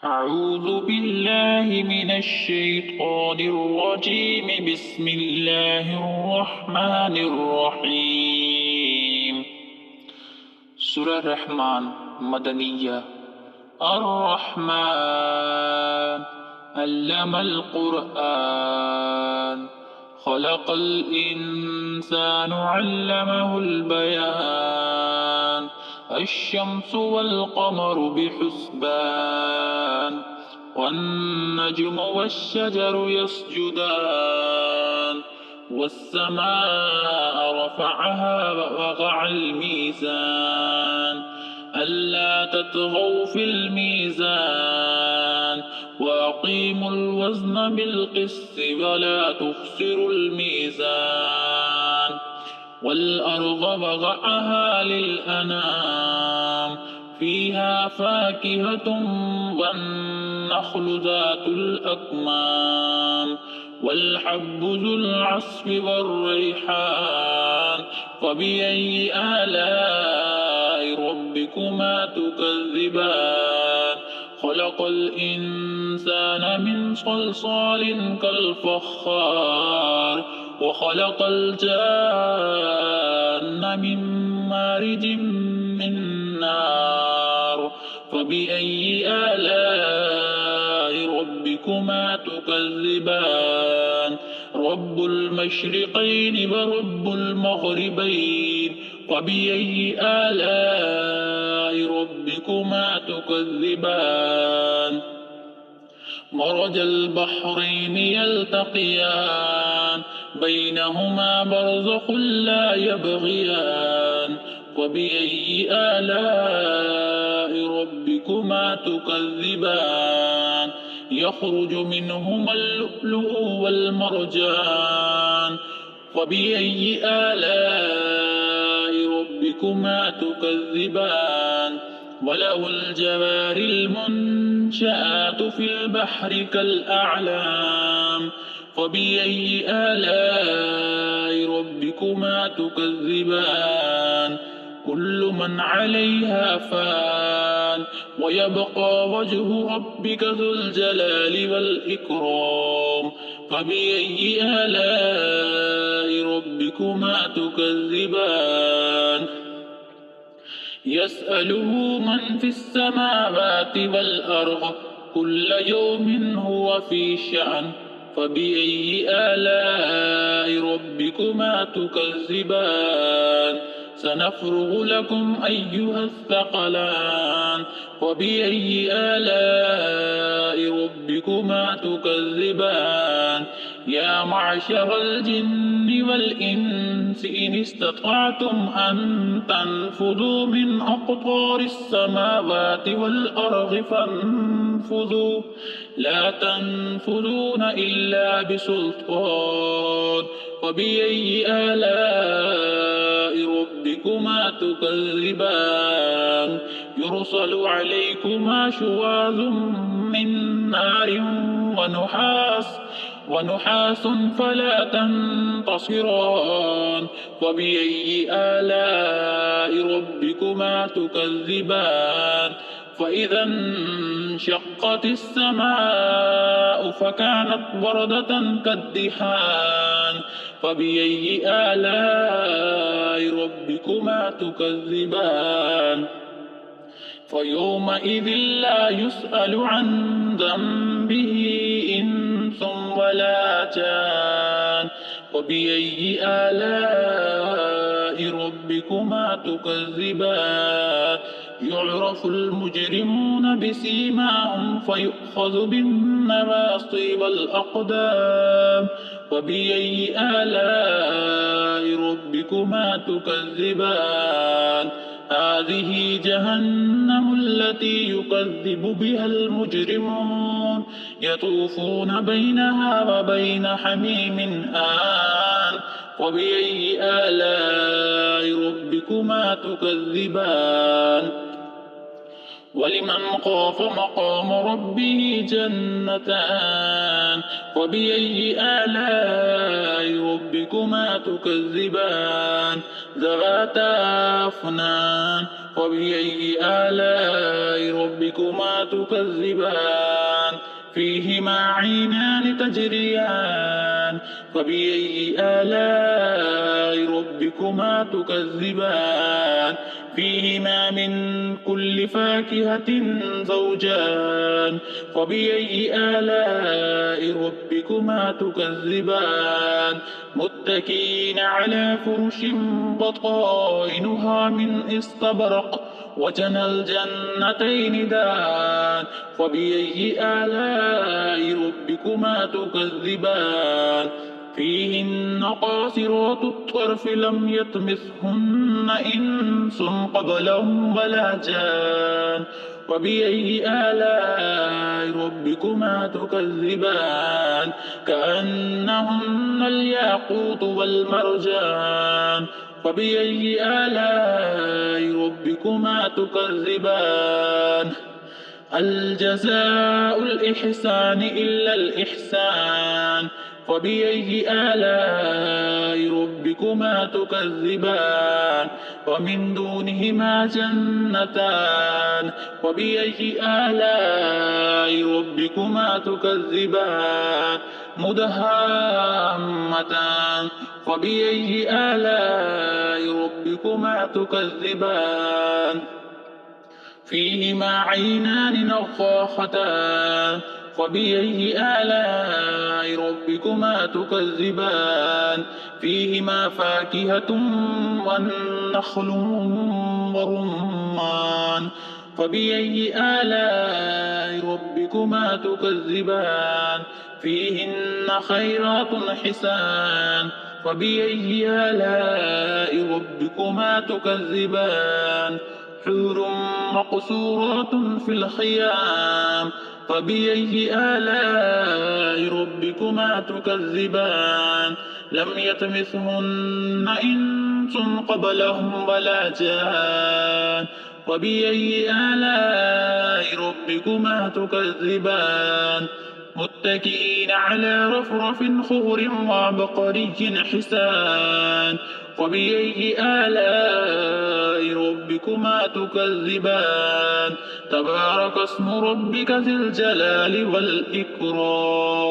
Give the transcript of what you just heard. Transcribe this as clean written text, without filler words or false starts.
أعوذ بالله من الشيطان الرجيم. بسم الله الرحمن الرحيم. سورة الرحمن مدنية. الرحمن علم القرآن خلق الإنسان علمه البيان. الشمس والقمر بحسبان والنجم والشجر يسجدان والسماء رفعها ووضع الميزان ألا تطغوا في الميزان وأقيموا الوزن بالقسط ولا تخسروا الميزان. والأرض وضعها للأنام فيها فاكهة والنخل ذات الأكمام والحب ذو العصف والريحان. فبأي آلاء ربكما تكذبان؟ خلق الإنسان من صلصال كالفخار وخلق الجان من مارج من نار. فبأي آلاء ربكما تكذبان؟ رب المشرقين ورب المغربين. فبأي آلاء ربكما تكذبان؟ مرج البحرين يلتقيان بينهما برزخ لا يبغيان. وبأي آلاء ربكما تكذبان؟ يخرج منهما اللؤلؤ والمرجان. وبأي آلاء ربكما تكذبان؟ وله الجوار المنشآت في البحر كالأعلام. فبأي آلاء ربكما تكذبان؟ كل من عليها فان ويبقى وجه ربك ذو الجلال والإكرام. فبأي آلاء ربكما تكذبان؟ يسأله من في السماوات والأرض كل يوم هو في شأن. فبأي آلاء ربكما تكذبان؟ سنفرغ لكم أيها الثقلان. وبأي آلاء ربكما تكذبان؟ يا معشر الجن والإنس إن استطعتم أن تنفذوا من أقطار السماوات والأرض فانفذوا لا تنفذون إلا بسلطان. وبأي آلاء ربكما تكذبان؟ يرسل عليكما شواظ من نار ونحاس فلا تنتصران. وبأي آلاء ربكما تكذبان؟ فإذا انشقت السماء فكانت وردة كالدحان. فبأي آلاء ربكما تكذبان؟ فيومئذ لا يسأل عن ذنبه إنس ولا جان. وبأي آلاء ربكما تكذبان؟ يعرف المجرمون بسيماهم فيؤخذ بالنواصي والأقدام. وبأي آلاء ربكما تكذبان؟ هذه جهنم التي يكذب بها المجرمون يطوفون بينها وبين حميم آن. وبأي آلاء ربكما تكذبان؟ ولمن خاف مقام ربه جنتان فبأي آلاء ربكما تكذبان ذواتا أفنان فبأي آلاء ربكما تكذبان فيهما عينان تجريان فبأي آلاء ربكما تكذبان فيهما من كل فاكهة زوجان فبأي آلاء ربكما تكذبان متكئين على فرش بطائنها من استبرق وجنى الجنتين دان فبأي آلاء ربكما تكذبان فيهن قاصرات الطرف لم يطمثهن إنس قبلهم ولا جان فبأي آلاء ربكما تكذبان كأنهن الياقوت والمرجان فبأي آلاء ربكما تكذبان هل جزاء الإحسان إلا الإحسان فبأي آلاء ربكما تكذبان ومن دونهما جنتان فبأي آلاء ربكما تكذبان مدهامتان فبأي آلاء ربكما تكذبان فيهما عينان نضاختان فبأي آلاء ربكما تكذبان فيهما فاكهة والنخل والرمان فبأي آلاء ربكما تكذبان فيهن خيرات حسان فبأي آلاء ربكما تكذبان حور مقصورات في الخيام فبأي آلاء ربكما تكذبان لم يطمثهن إنس قبلهم ولا جان فبأي آلاء ربكما تكذبان متكئين على رفرف خضر وعبقري حسان فبأي آلاء ربكما تكذبان تبارك اسم ربك ذي الجلال والإكرام.